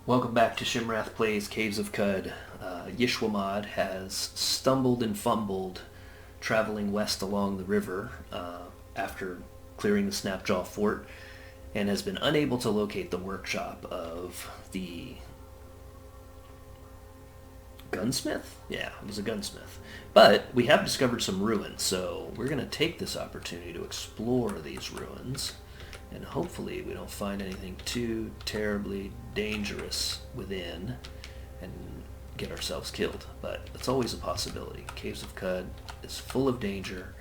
Welcome back to Shimrath Plays Caves of Qud. Yishwamod has stumbled and fumbled traveling west along the river after clearing the Snapjaw Fort and has been unable to locate the workshop of the gunsmith? Yeah, it was a gunsmith. But we have discovered some ruins, so we're going to take this opportunity to explore these ruins. And hopefully we don't find anything too terribly dangerous within and get ourselves killed. But it's always a possibility. Caves of Qud is full of danger,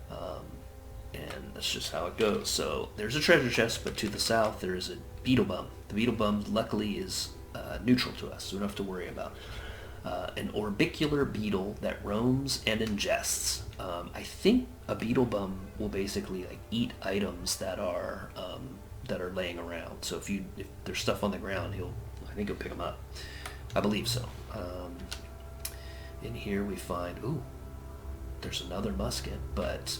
and that's just how it goes. So there's a treasure chest, but to the south there is a beetle bum. The beetle bum luckily is neutral to us, so we don't have to worry about an orbicular beetle that roams and ingests. I think a beetle bum will basically eat items that are laying around. So if there's stuff on the ground, I think he'll pick them up. I believe so. In here we find there's another musket, but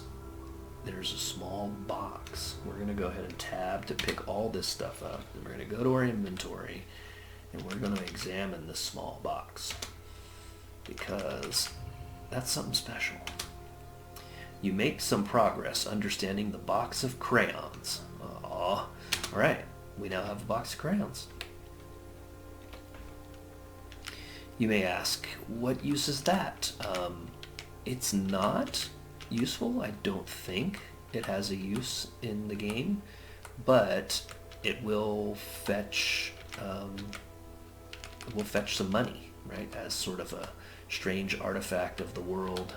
there's a small box. We're gonna go ahead and tab to pick all this stuff up, and we're gonna go to our inventory, and we're gonna examine this small box because that's something special. You make some progress understanding the box of crayons. Alright, we now have a box of crayons. You may ask, what use is that? It's not useful. I don't think it has a use in the game, but it will fetch some money, right? As sort of a strange artifact of the world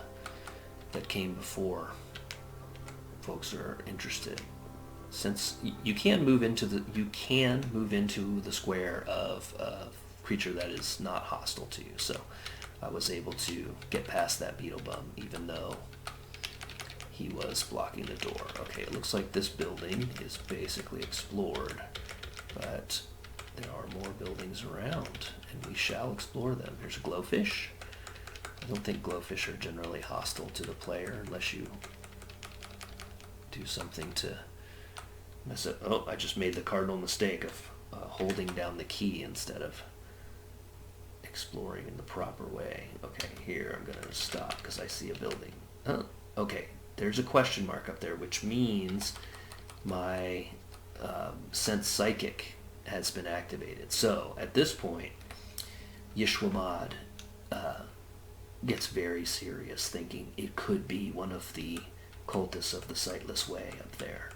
that came before. Folks are interested. Since you can move into the square of a creature that is not hostile to you, so I was able to get past that beetle bum even though he was blocking the door. Okay, it looks like this building is basically explored, but there are more buildings around, and we shall explore them. Here's a glowfish. I don't think glowfish are generally hostile to the player unless you do something to mess up. Oh, I just made the cardinal mistake of holding down the key instead of exploring in the proper way. Okay, here I'm going to stop because I see a building. Okay, there's a question mark up there, which means my sense psychic has been activated. So at this point, Yishwamod gets very serious, thinking it could be one of the cultists of the Sightless Way up there.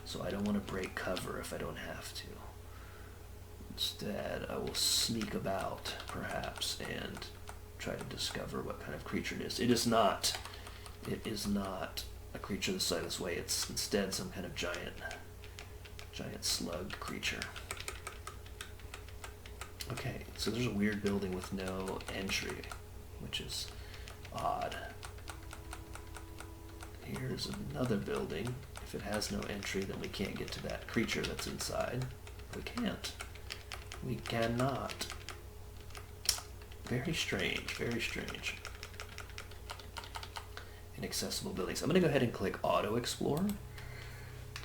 So I don't want to break cover if I don't have to. Instead, I will sneak about, perhaps, and try to discover what kind of creature it is. It is not a creature of the Sightless Way. It's instead some kind of giant slug creature. Okay, so there's a weird building with no entry, which is odd. Here's another building. If it has no entry, then we can't get to that creature that's inside. We can't. We cannot. Very strange, very strange. Inaccessible buildings. I'm going to go ahead and click Auto Explore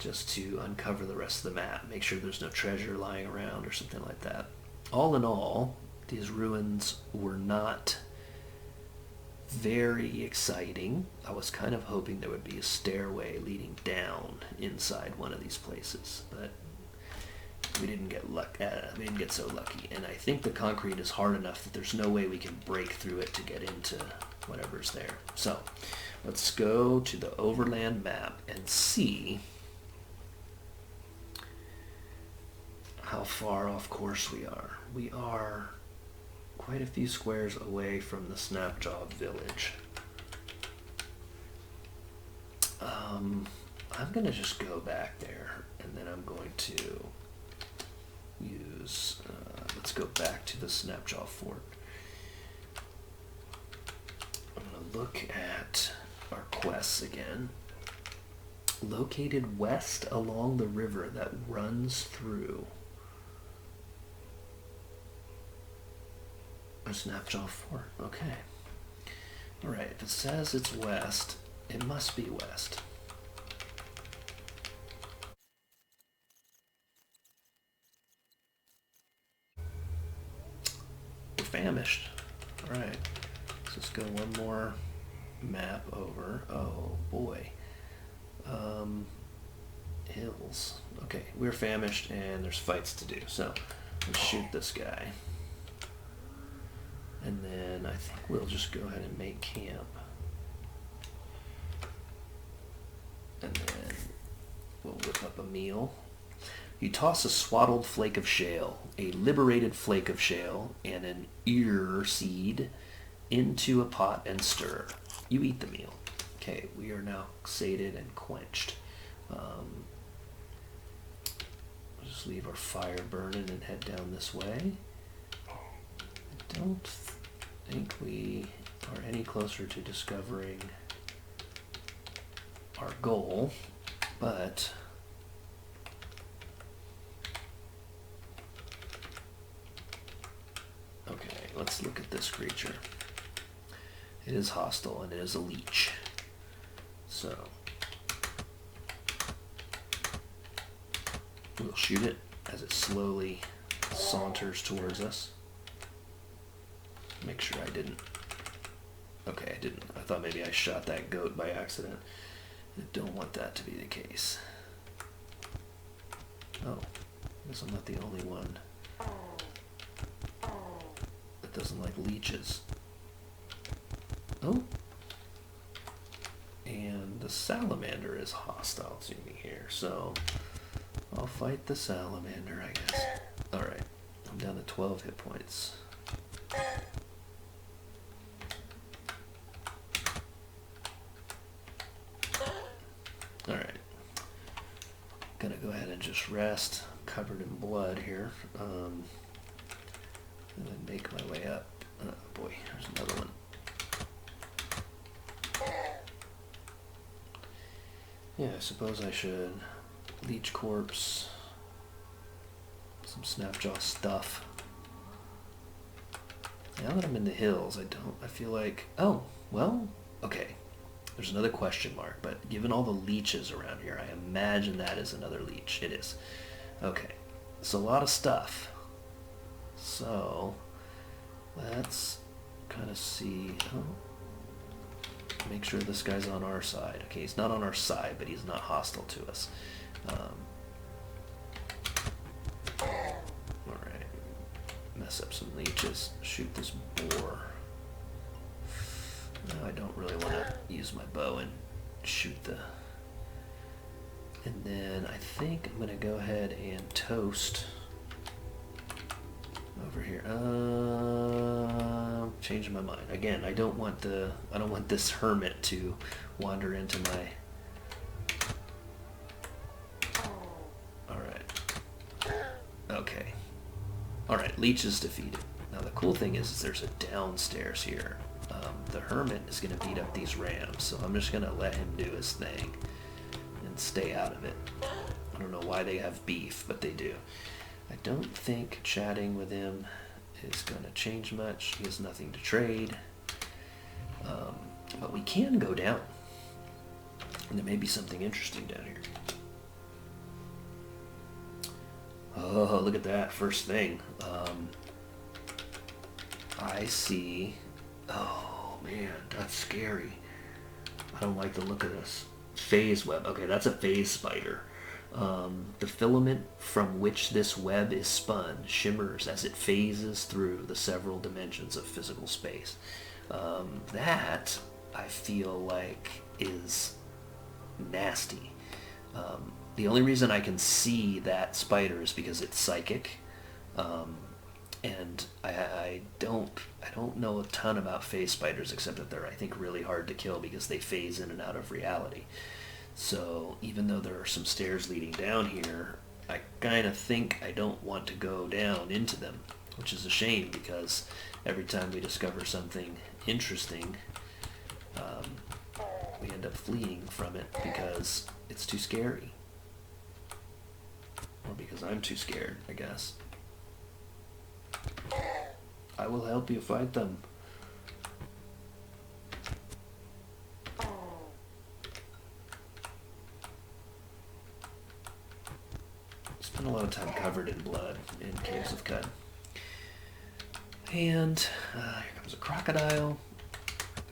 just to uncover the rest of the map. Make sure there's no treasure lying around or something like that. All in all, these ruins were not very exciting. I was kind of hoping there would be a stairway leading down inside one of these places, but we didn't get so lucky. And I think the concrete is hard enough that there's no way we can break through it to get into whatever's there. So let's go to the overland map and see how far off course we are. We are quite a few squares away from the Snapjaw village. I'm going to just go back there, and then I'm going to use, let's go back to the Snapjaw Fort. I'm going to look at our quests again. Located west along the river that runs through a Snapjaw Fort. Okay. Alright, if it says it's west, it must be west. famished. Alright. Let's just go one more map over. Oh boy. Hills. Okay, we're famished and there's fights to do. So let's shoot this guy. And then I think we'll just go ahead and make camp. And then we'll whip up a meal. You toss a swaddled flake of shale, a liberated flake of shale, and an ear seed into a pot and stir. You eat the meal. Okay, we are now sated and quenched. We'll just leave our fire burning and head down this way. I don't think we are any closer to discovering our goal, but okay, let's look at this creature. It is hostile and it is a leech. So we'll shoot it as it slowly saunters towards us. Make sure I didn't. Okay, I didn't. I thought maybe I shot that goat by accident. I don't want that to be the case. Oh, I guess I'm not the only one that doesn't like leeches. Oh. And the salamander is hostile to me here, so I'll fight the salamander, I guess. Alright, I'm down to 12 hit points. Alright. Gonna go ahead and just rest. I'm covered in blood here. And then make my way up. Oh boy, there's another one. Yeah, I suppose I should leech corpse some snapjaw stuff. Now that I'm in the hills, I feel like, oh, well, okay. There's another question mark, but given all the leeches around here, I imagine that is another leech. It is. Okay, it's a lot of stuff. So, let's kind of see, make sure this guy's on our side. Okay, he's not on our side, but he's not hostile to us. Alright, mess up some leeches, shoot this boar. No, I don't really want to use my bow and shoot the... And then I think I'm going to go ahead and toast over here. Changing my mind. Again, I don't want this hermit to wander into my... Alright. Okay. Alright, leech is defeated. Now the cool thing is there's a downstairs here. The hermit is going to beat up these rams, so I'm just going to let him do his thing and stay out of it. I don't know why they have beef, but they do. I don't think chatting with him is going to change much. He has nothing to trade. But we can go down. And there may be something interesting down here. Oh, look at that. First thing. I see... Oh, man, that's scary. I don't like the look of this. Phase web. Okay, that's a phase spider. The filament from which this web is spun shimmers as it phases through the several dimensions of physical space. That, I feel like, is nasty. The only reason I can see that spider is because it's psychic. And I don't know a ton about phase spiders, except that they're, I think, really hard to kill because they phase in and out of reality. So even though there are some stairs leading down here, I kind of think I don't want to go down into them, which is a shame because every time we discover something interesting, we end up fleeing from it because it's too scary. Or because I'm too scared, I guess. I will help you fight them. Spent a lot of time covered in blood in Caves of Qud. And here comes a crocodile.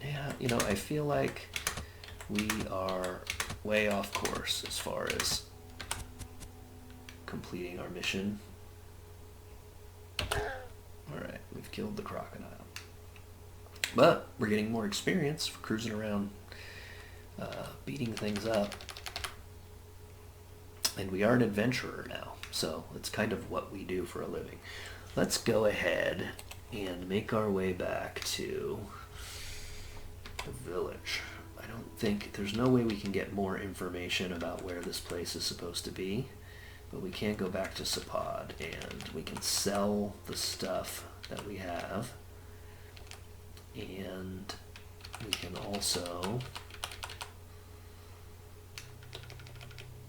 Yeah, you know, I feel like we are way off course as far as completing our mission. Alright, we've killed the crocodile. But we're getting more experience for cruising around, beating things up. And we are an adventurer now, so it's kind of what we do for a living. Let's go ahead and make our way back to the village. I don't think, there's no way we can get more information about where this place is supposed to be, but we can go back to Sapod and we can sell the stuff that we have, and we can also,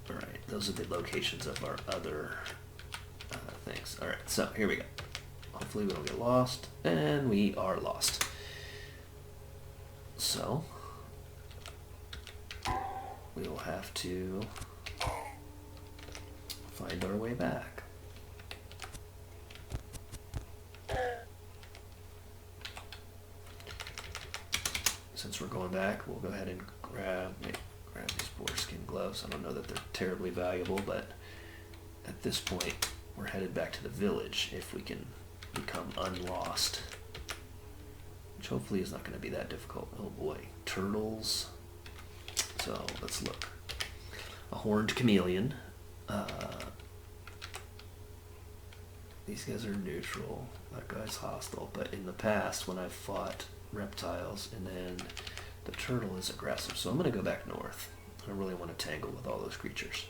alright, those are the locations of our other things. Alright, so here we go. Hopefully we don't get lost, and we are lost. So, we will have to find our way back. Since we're going back, we'll go ahead and grab these boarskin gloves. I don't know that they're terribly valuable, but at this point, we're headed back to the village if we can become unlost. Which hopefully is not going to be that difficult. Oh boy, turtles. So let's look. A horned chameleon. These guys are neutral. That guy's hostile. But in the past, when I've fought reptiles, and then the turtle is aggressive. So I'm going to go back north. I really want to tangle with all those creatures.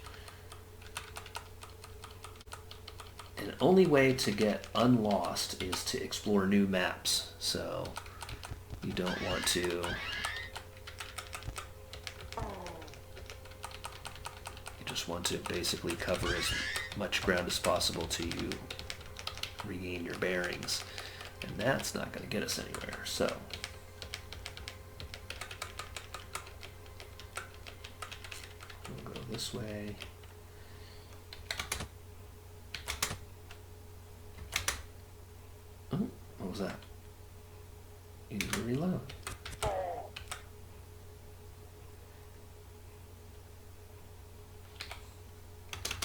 And the only way to get unlost is to explore new maps. So you don't want to... You just want to basically cover as much ground as possible till you regain your bearings. And that's not going to get us anywhere. So we'll go this way. Oh, what was that? You need to reload.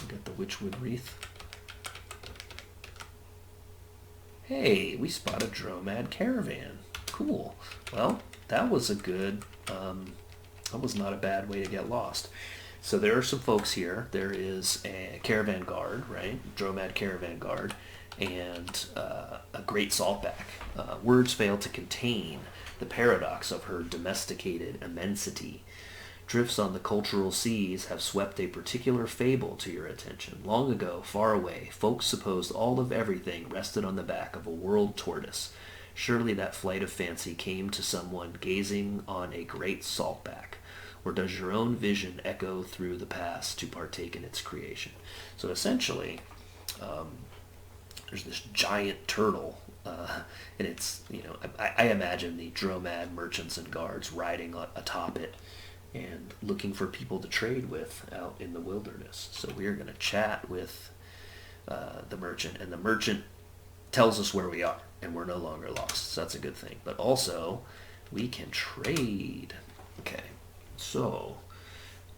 We got the Witchwood Wreath. Hey, we spot a Thedromad caravan. Cool. Well, that was a good, that was not a bad way to get lost. So there are some folks here. There is a caravan guard, right? Thedromad caravan guard, and a great saltback. Words fail to contain the paradox of her domesticated immensity. Drifts on the cultural seas have swept a particular fable to your attention. Long ago, far away, folks supposed all of everything rested on the back of a world tortoise. Surely that flight of fancy came to someone gazing on a great saltback. Or does your own vision echo through the past to partake in its creation? So essentially, there's this giant turtle, and it's, you know, I imagine the Thedromad merchants and guards riding atop it and looking for people to trade with out in the wilderness. So we're going to chat with the merchant, and the merchant tells us where we are, and we're no longer lost. So that's a good thing. But also, we can trade. Okay, so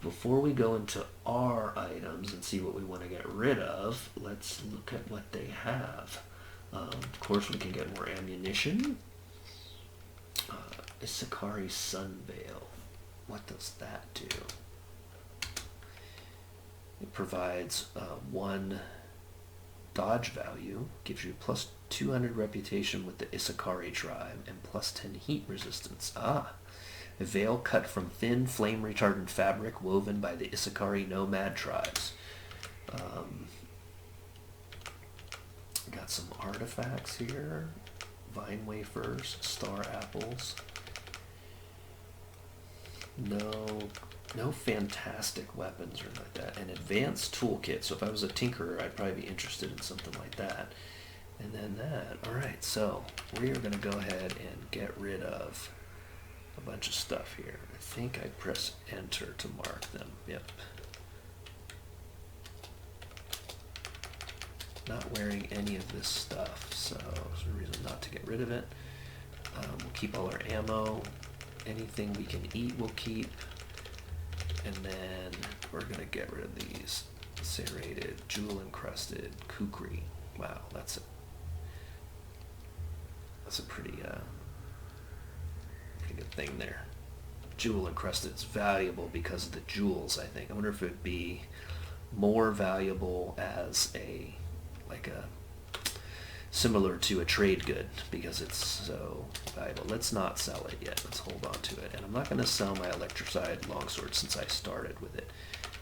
before we go into our items and see what we want to get rid of, let's look at what they have. Of course, we can get more ammunition. Isakari Sunveil. What does that do? It provides 1 dodge value, gives you plus 200 reputation with the Isakari tribe, and plus 10 heat resistance. Ah, a veil cut from thin, flame-retardant fabric woven by the Isakari nomad tribes. Got some artifacts here. Vine wafers, star apples. No fantastic weapons or anything like that. An advanced toolkit. So if I was a tinkerer, I'd probably be interested in something like that. And then that. Alright, so we are going to go ahead and get rid of a bunch of stuff here. I think I press enter to mark them. Yep. Not wearing any of this stuff, so there's a reason not to get rid of it. We'll keep all our ammo. Anything we can eat we'll keep. And then we're going to get rid of these serrated, jewel-encrusted kukri. Wow, that's a pretty good thing there. Jewel-encrusted is valuable because of the jewels, I think. I wonder if it would be more valuable as a similar to a trade good because it's so valuable. Let's not sell it yet. Let's hold on to it. And I'm not going to sell my electricide longsword since I started with it.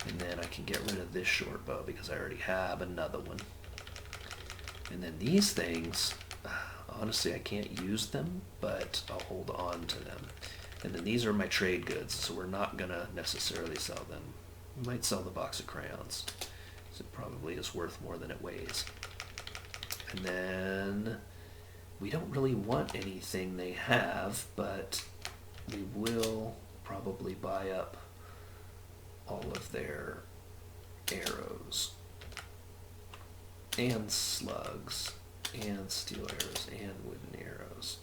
And then I can get rid of this short bow because I already have another one. And then these things, honestly, I can't use them, but I'll hold on to them. And then these are my trade goods, so we're not going to necessarily sell them. We might sell the box of crayons, because it probably is worth more than it weighs. And then we don't really want anything they have, but we will probably buy up all of their arrows and slugs and steel arrows and wooden arrows.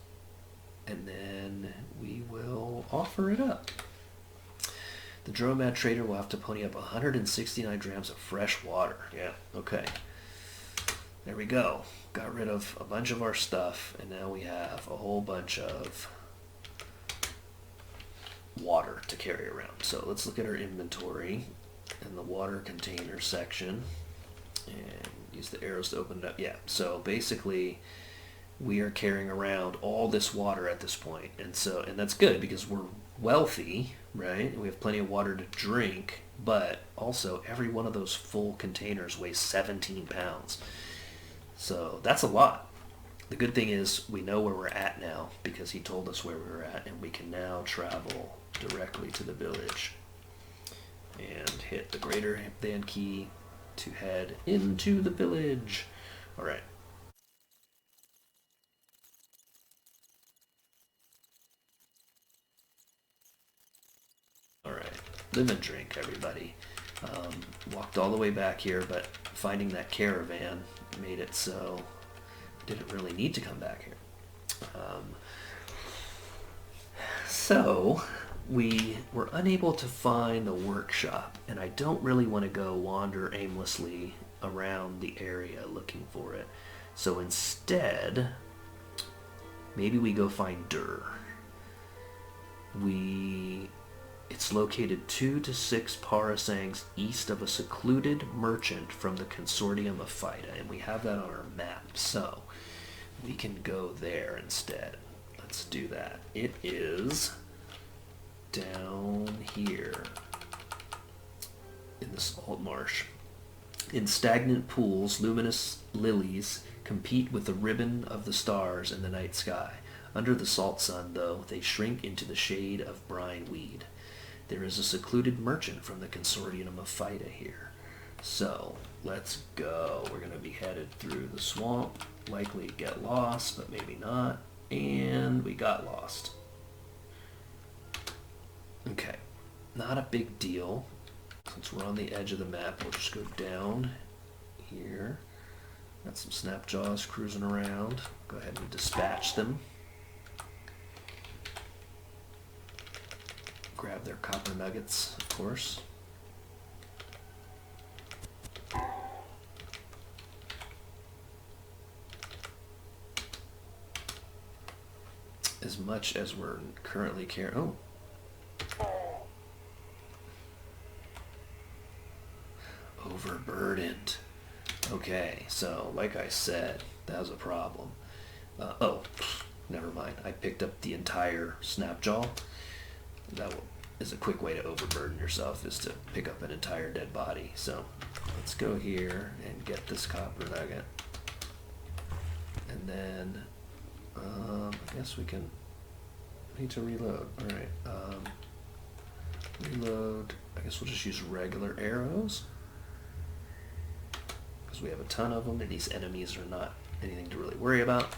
And then we will offer it up. The Thedromad trader will have to pony up 169 grams of fresh water. Yeah, okay. There we go. Got rid of a bunch of our stuff, and now we have a whole bunch of water to carry around. So let's look at our inventory in the water container section and use the arrows to open it up. Yeah, so basically we are carrying around all this water at this point, and that's good because we're wealthy, right? We have plenty of water to drink, but also every one of those full containers weighs 17 pounds. So that's a lot. The good thing is we know where we're at now because he told us where we were at, and we can now travel directly to the village and hit the greater than key to head into the village. All right. All right. Live and drink, everybody. Walked all the way back here, but finding that caravan made it so I didn't really need to come back here. So we were unable to find the workshop, and I don't really want to go wander aimlessly around the area looking for it. So instead, maybe we go find Dur. It's located 2 to 6 parasangs east of a secluded merchant from the consortium of Phaida, and we have that on our map, so we can go there instead. Let's do that. It is down here in the salt marsh. In stagnant pools, luminous lilies compete with the ribbon of the stars in the night sky. Under the salt sun, though, they shrink into the shade of brine weed. There is a secluded merchant from the consortium of Phaida here. So, let's go. We're going to be headed through the swamp. Likely get lost, but maybe not. And we got lost. Okay. Not a big deal. Since we're on the edge of the map, we'll just go down here. Got some snapjaws cruising around. Go ahead and dispatch them. Grab their copper nuggets, of course. As much as we're currently carrying. Oh. Overburdened. Okay, so like I said, that was a problem. Never mind. I picked up the entire snapjaw. That is a quick way to overburden yourself, is to pick up an entire dead body. So let's go here and get this copper nugget. And then I guess we can need to reload. Alright. Reload. I guess we'll just use regular arrows, because we have a ton of them and these enemies are not anything to really worry about.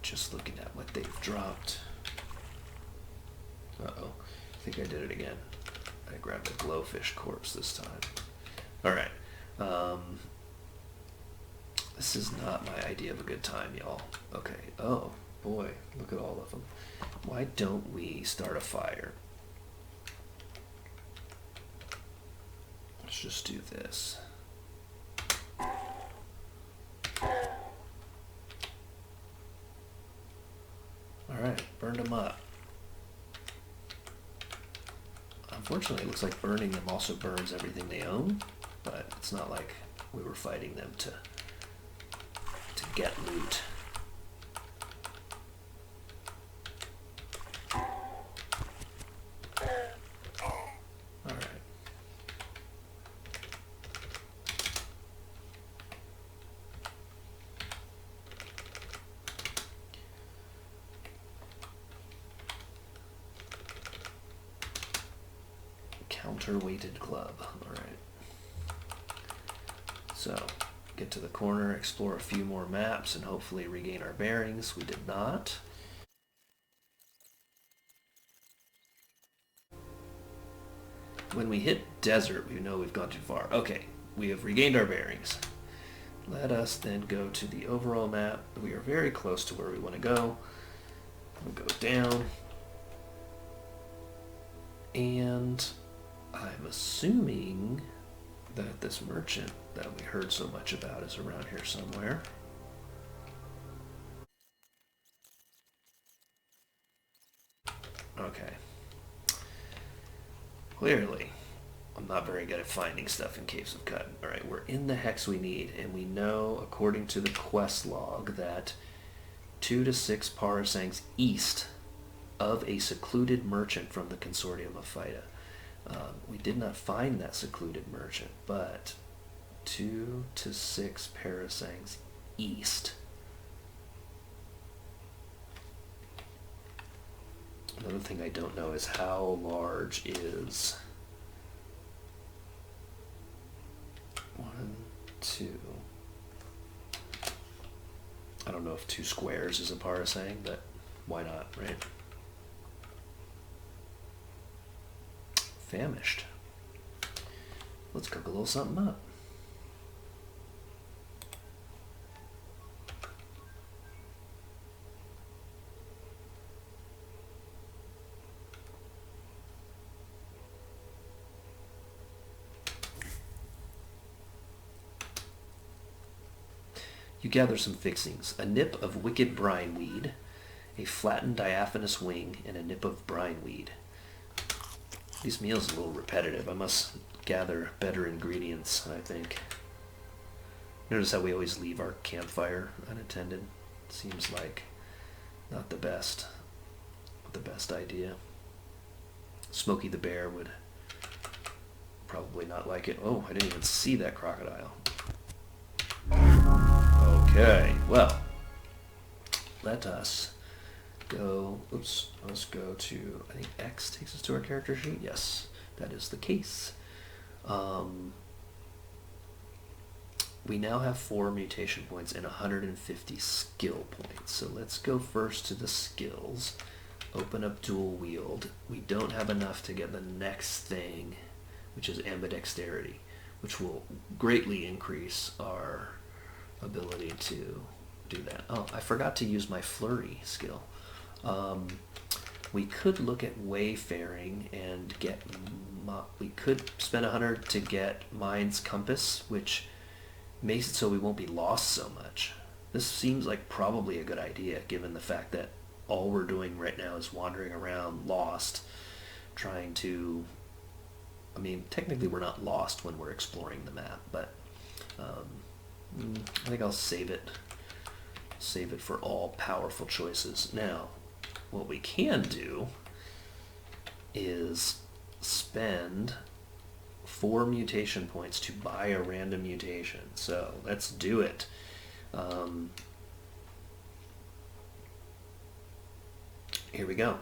Just looking at what they've dropped. Uh-oh. I think I did it again. I I grabbed a glowfish corpse this time. Alright. This is not my idea of a good time, y'all. Okay. Oh, boy. Look at all of them. Why don't we start a fire? Let's just do this. Alright, burned them up. Unfortunately, it looks like burning them also burns everything they own, but it's not like we were fighting them to get loot. Alright. Counterweighted club. Alright. So, get to the corner, explore a few more maps, and hopefully regain our bearings. We did not. When we hit desert, we know we've gone too far. Okay, we have regained our bearings. Let us then go to the overall map. We are very close to where we want to go. We'll go down. And I'm assuming that this merchant that we heard so much about is around here somewhere. Okay. Clearly, I'm not very good at finding stuff in Caves of Qud. Alright, we're in the hex we need, and we know, according to the quest log, that 2 to 6 parasangs east of a secluded merchant from the Consortium of Phyta. We did not find that secluded merchant, but 2 to 6 parasangs east. Another thing I don't know is how large is 1, 2. I don't know if 2 squares is a parasang, but why not, right? Famished. Let's cook a little something up. You gather some fixings: a nip of wicked brineweed, a flattened diaphanous wing, and a nip of brineweed. These meals are a little repetitive. I must gather better ingredients, I think. Notice how we always leave our campfire unattended. Seems like not the best idea. Smokey the bear would probably not like it. Oh, I didn't even see that crocodile. Okay, well, let us go, oops, let's go to, I think X takes us to our character sheet. Yes, that is the case. We now have 4 mutation points and 150 skill points. So let's go first to the skills. Open up dual wield. We don't have enough to get the next thing, which is ambidexterity, which will greatly increase our ability to do that. Oh, I forgot to use my flurry skill. We could look at wayfaring and get, we could spend 100 to get Mind's Compass, which makes it so we won't be lost so much. This seems like probably a good idea, given the fact that all we're doing right now is wandering around lost, trying to, I mean, technically we're not lost when we're exploring the map, but I think I'll save it for all powerful choices. Now, what we can do is spend 4 mutation points to buy a random mutation. So let's do it. Here we go.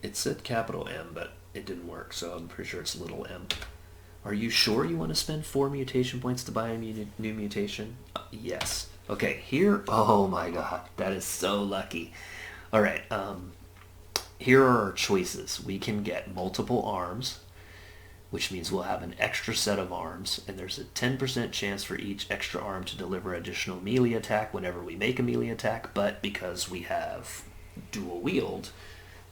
It said capital M, but it didn't work, so I'm pretty sure it's little m. Are you sure you want to spend 4 mutation points to buy a new mutation? Yes. Okay, here, oh my god, that is so lucky. Alright, here are our choices. We can get multiple arms, which means we'll have an extra set of arms, and there's a 10% chance for each extra arm to deliver additional melee attack whenever we make a melee attack, but because we have dual wield,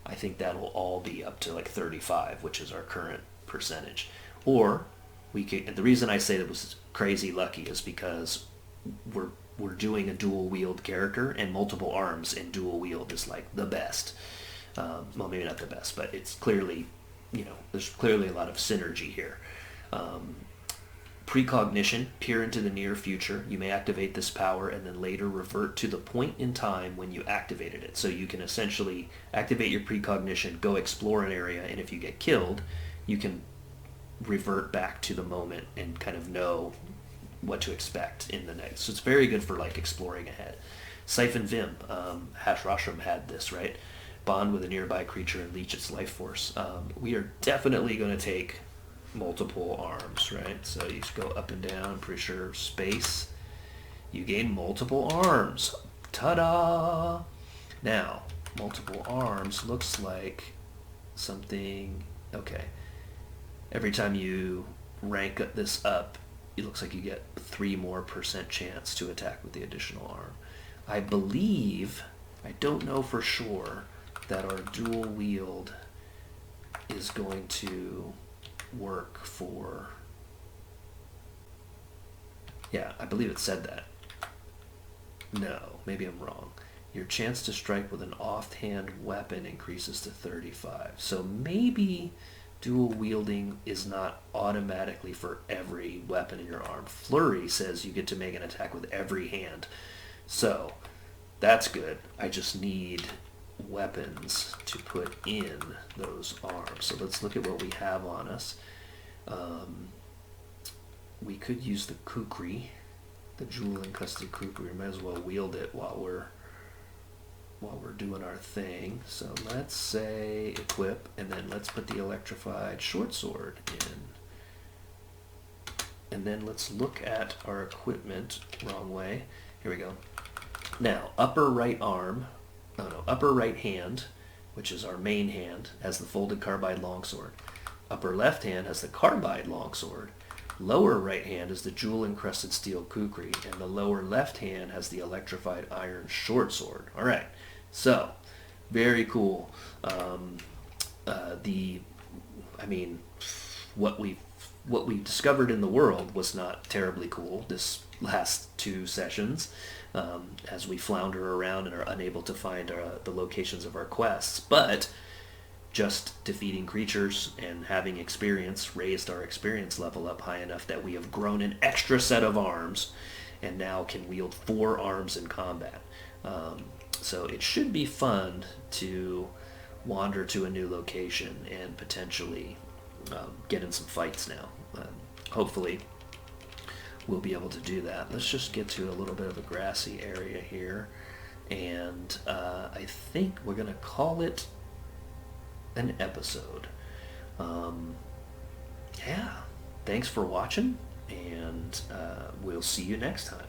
I think that'll all be up to like 35, which is our current percentage. Or we could, and the reason I say that was crazy lucky is because we're doing a dual wield character, and multiple arms in dual wield is like the best. Well, maybe not the best, but it's clearly, there's clearly a lot of synergy here. Precognition, peer into the near future. You may activate this power and then later revert to the point in time when you activated it. So you can essentially activate your precognition, go explore an area, and if you get killed, you can revert back to the moment and kind of know what to expect in the next. So it's very good for like exploring ahead. Siphon Vim, Hash Rashram had this, right? Bond with a nearby creature and leech its life force. We are definitely going to take multiple arms, right? So you just go up and down, pretty sure space. You gain multiple arms. Ta-da! Now, multiple arms looks like something, okay. Every time you rank this up, it looks like you get 3% more chance to attack with the additional arm. I believe, I don't know for sure, that our dual wield is going to work for, yeah, I believe it said that. No, maybe I'm wrong. Your chance to strike with an offhand weapon increases to 35. So maybe dual wielding is not automatically for every weapon in your arm. Flurry says you get to make an attack with every hand. So that's good. I just need weapons to put in those arms. So let's look at what we have on us. We could use the kukri, the jewel encrusted kukri. We might as well wield it while we're doing our thing. So let's say equip, and then let's put the electrified short sword in. And then let's look at our equipment. Wrong way. Here we go. Now, upper right hand, which is our main hand, has the folded carbide longsword. Upper left hand has the carbide longsword. Lower right hand is the jewel encrusted steel kukri, and the lower left hand has the electrified iron short sword. All right, so very cool. What we discovered in the world was not terribly cool this last 2 sessions, as we flounder around and are unable to find the locations of our quests, but just defeating creatures and having experience raised our experience level up high enough that we have grown an extra set of arms and now can wield 4 arms in combat. So it should be fun to wander to a new location and potentially get in some fights now. Hopefully we'll be able to do that. Let's just get to a little bit of a grassy area here, and I think we're going to call it an episode. Yeah, thanks for watching, and we'll see you next time.